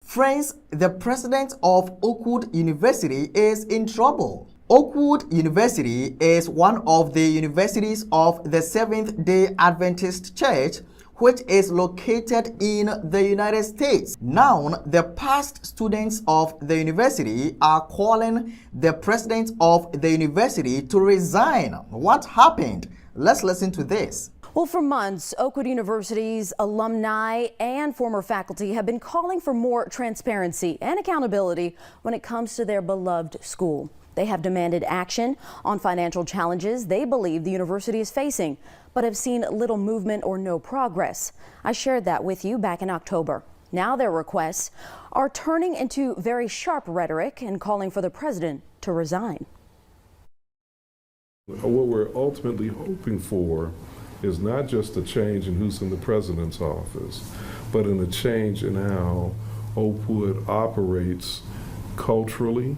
Friends, the president of Oakwood University is in trouble. Oakwood University is one of the universities of the Seventh-day Adventist Church, which is located in the United States. Now, the past students of the university are calling the president of the university to resign. What happened? Let's listen to this. Well, for months, Oakwood University's alumni and former faculty have been calling for more transparency and accountability when it comes to their beloved school. They have demanded action on financial challenges they believe the university is facing, but have seen little movement or no progress. I shared that with you back in October. Now their requests are turning into very sharp rhetoric and calling for the president to resign. What we're ultimately hoping for is not just a change in who's in the president's office, but in a change in how Oakwood operates culturally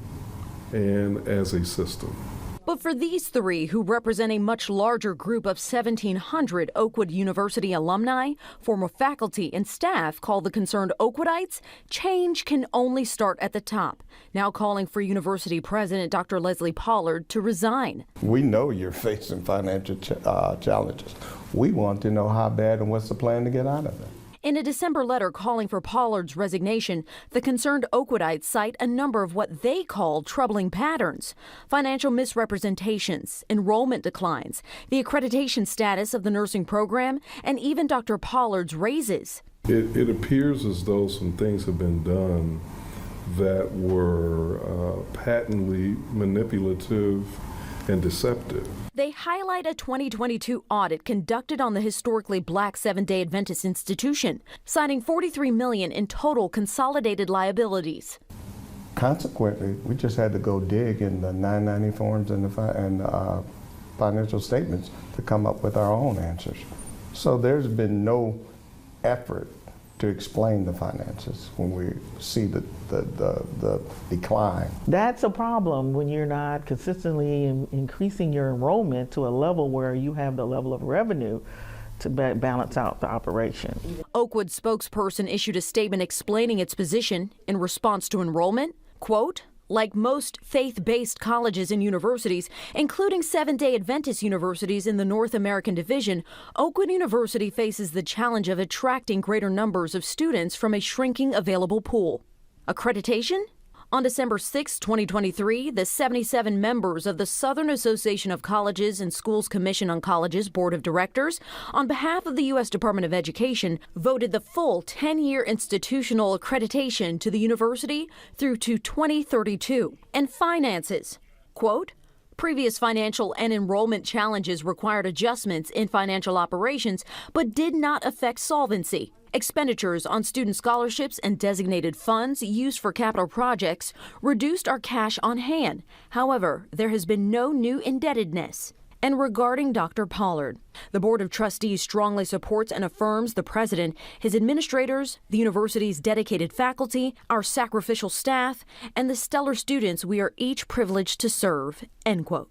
and as a system. But for these three, who represent a much larger group of 1,700 Oakwood University alumni, former faculty and staff call the concerned Oakwoodites, change can only start at the top. Now calling for University President Dr. Leslie Pollard to resign. We know you're facing financial challenges. We want to know how bad and what's the plan to get out of it. In a December letter calling for Pollard's resignation, the concerned Oakwoodites cite a number of what they call troubling patterns: financial misrepresentations, enrollment declines, the accreditation status of the nursing program, and even Dr. Pollard's raises. It appears as though some things have been done that were patently manipulative and deceptive. They highlight a 2022 audit conducted on the historically black Seventh-day Adventist institution, citing $43 million in total consolidated liabilities. Consequently, we just had to go dig in the 990 forms and the financial statements to come up with our own answers. So there's been no effort to explain the finances when we see the decline. That's a problem when you're not consistently increasing your enrollment to a level where you have the level of revenue to balance out the operation. Oakwood spokesperson issued a statement explaining its position in response to enrollment. Quote, "Like most faith-based colleges and universities, including Seventh-day Adventist universities in the North American Division, Oakwood University faces the challenge of attracting greater numbers of students from a shrinking available pool." Accreditation? On December 6, 2023, the 77 members of the Southern Association of Colleges and Schools Commission on Colleges Board of Directors, on behalf of the U.S. Department of Education, voted the full 10-year institutional accreditation to the university through to 2032. And finances. Quote, "Previous financial and enrollment challenges required adjustments in financial operations, but did not affect solvency. Expenditures on student scholarships and designated funds used for capital projects reduced our cash on hand. However, there has been no new indebtedness." And regarding Dr. Pollard, the Board of Trustees strongly supports and affirms the president, his administrators, the university's dedicated faculty, our sacrificial staff, and the stellar students we are each privileged to serve. End quote.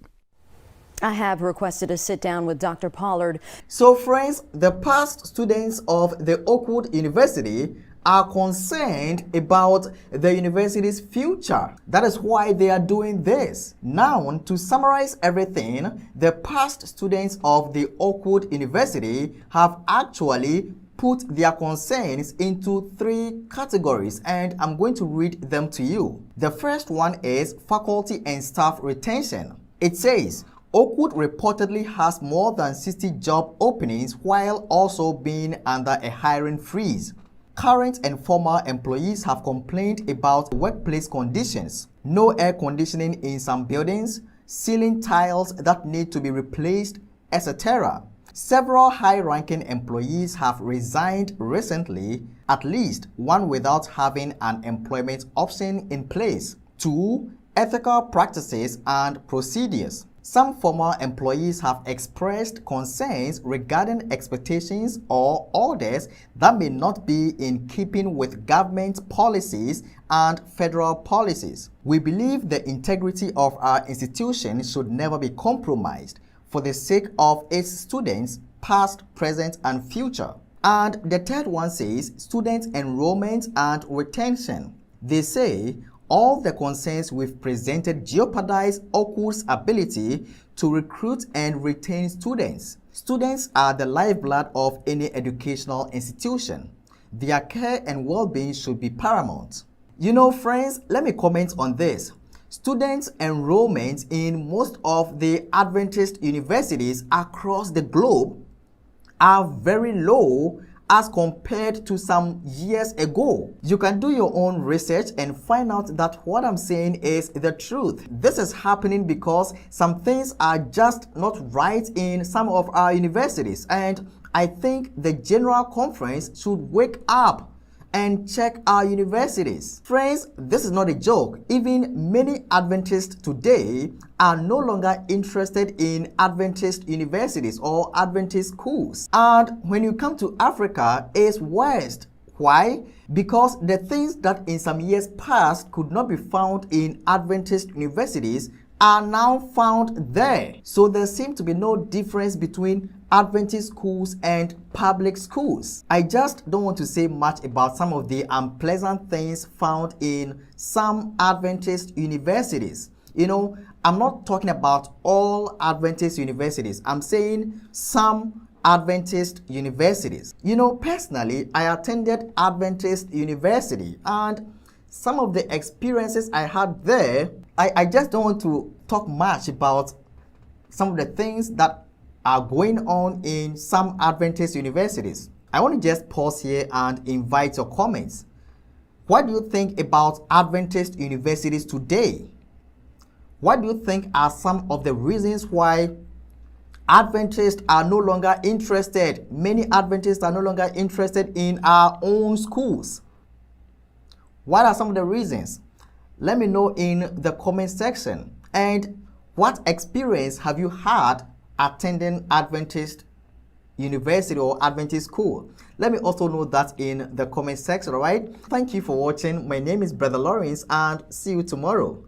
I have requested a sit down with Dr. Pollard. So friends, the past students of the Oakwood University are concerned about the university's future. That is why they are doing this. Now, to summarize everything, the past students of the Oakwood University have actually put their concerns into three categories, and I'm going to read them to you. The first one is faculty and staff retention. It says, Oakwood reportedly has more than 60 job openings while also being under a hiring freeze. Current and former employees have complained about workplace conditions, no air conditioning in some buildings, ceiling tiles that need to be replaced, etc. Several high-ranking employees have resigned recently, at least one without having an employment option in place. 2. Ethical practices and procedures. Some former employees have expressed concerns regarding expectations or orders that may not be in keeping with government policies and federal policies. We believe the integrity of our institution should never be compromised for the sake of its students, past, present, and future. And the third one says student enrollment and retention. They say all the concerns we've presented jeopardize Oakwood's ability to recruit and retain students. Students are the lifeblood of any educational institution. Their care and well-being should be paramount. You know, friends, let me comment on this. Students' enrollment in most of the Adventist universities across the globe are very low as compared to some years ago. You can do your own research and find out that what I'm saying is the truth. This is happening because some things are just not right in some of our universities, and I think the General Conference should wake up and check our universities. Friends, this is not a joke. Even many Adventists today are no longer interested in Adventist universities or Adventist schools. And when you come to Africa, it's worst. Why? Because the things that in some years past could not be found in Adventist universities are now found there. So there seems to be no difference between Adventist schools and public schools. I just don't want to say much about some of the unpleasant things found in some Adventist universities. You know, I'm not talking about all Adventist universities. I'm saying some Adventist universities. You know, personally, I attended Adventist University, and some of the experiences I had there, I just don't want to talk much about some of the things that are going on in some Adventist universities. I want to just pause here and invite your comments. What do you think about Adventist universities today? What do you think are some of the reasons why Adventists are no longer interested? Many Adventists are no longer interested in our own schools. What are some of the reasons? Let me know in the comment section. And what experience have you had attending Adventist University or Adventist school? Let me also know that in the comment section, all right? Thank you for watching. My name is Brother Lawrence, and see you tomorrow.